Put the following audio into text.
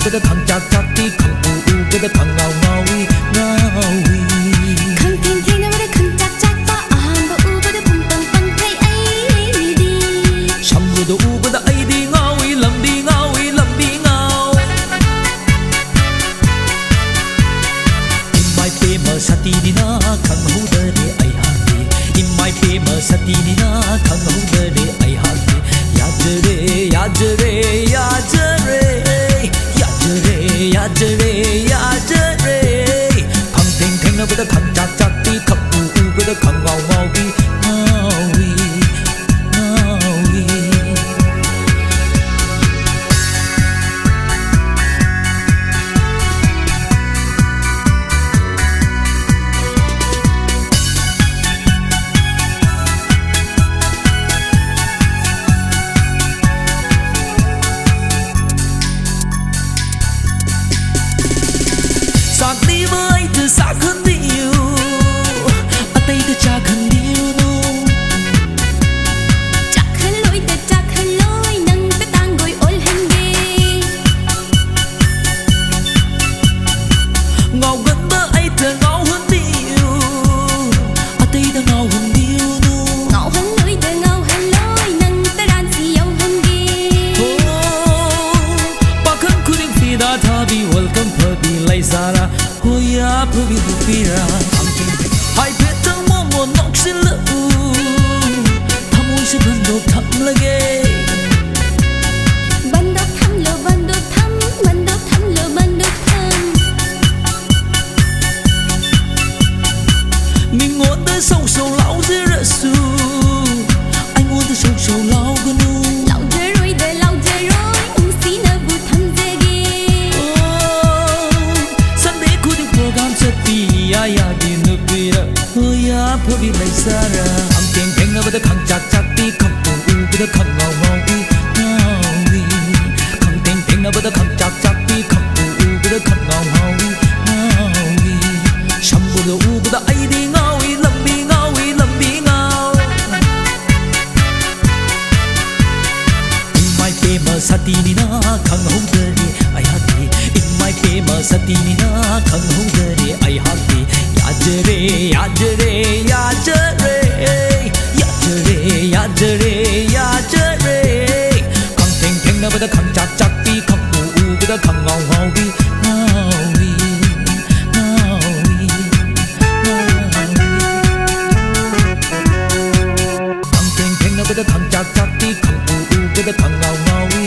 ꯊꯦꯡꯅꯕꯗ ꯈꯪꯆꯥꯛ-ꯆꯥꯛꯄꯤ ꯈꯪꯎ-ꯎꯕꯗ ꯈꯪꯉꯥꯎ-ꯉꯥꯎꯏ ꯉꯥꯎꯏ ꯈꯪꯊꯦꯡ-ꯊꯦꯡꯅꯕꯗ ꯈꯪꯆꯥꯛ-ꯆꯥꯛꯄ ꯑꯍꯥꯟꯕ ꯎꯕꯗ ꯄꯪꯄꯪ-ꯄꯪꯊꯩ ꯑꯩꯗꯤ ꯁꯝꯕꯨꯗ ꯎꯕꯗ ꯑꯩꯗꯤ ꯉꯥꯎꯏ ꯂꯝꯕꯤ ꯉꯥꯎꯏ ꯂꯝꯕꯤ ꯉꯥꯎ 이마이페마 사띠니나 강호들의 아이하게 이마이페마 사띠니나 강호들의 아이하게 야저래 야저래 야저래 야저래 야저래 야저래 강탱탱나보다 강짝짝비 강우우보다 강와우와우비 나위 나위 Sạc đi với từ xa hơn điều ở đây ta cha cần điều đâu chắc hơn lối nâng ta tang gối ôn hình đi ngầu gần bơ ấy ta ngầu hơn điều ở đây ta ngầu hơn điều đâu ngầu hơn lối nâng ta đàn xì dâu hình đi bà khăn khu đình phi đã tha bi welcome phơ bi lay zara hoya phơ bi hupira hai phết tăng mô mô nóc xin lỡ tham ôi sẽ gần đồ thầm lage Ban đốc thăm lờ ban đốc thăm ban đốc thăm lờ ban đốc thăm mình ngồi tới sông sầu lão dưới rỡ su anh ngồi tới sông sầu lão gần nu lão chơi rồi xí nơ bụt thăm dê ghê Sunday coding program sepi ya di nubira hoya phobi lai sara ang teng teng na bada khang chak chak pi khang u bada khang ngau ngau pi ngawi khang teng teng na bada khang chak chak pi khang u bada khang ngau ngau pi ngawi shambu do u bada ai di ngawi lambi ngau in my famous satini na khang hong deri ai hati in my famous satini na khang hong deri ai hati yajre yajre yajre yajre yajre yajre khang teng teng na bada khang chak chak pi khang u bada khang ngau ngau pi ngawi ngawi khang teng teng na bada khang chak chak pi khang u bada khang ngau ngau pi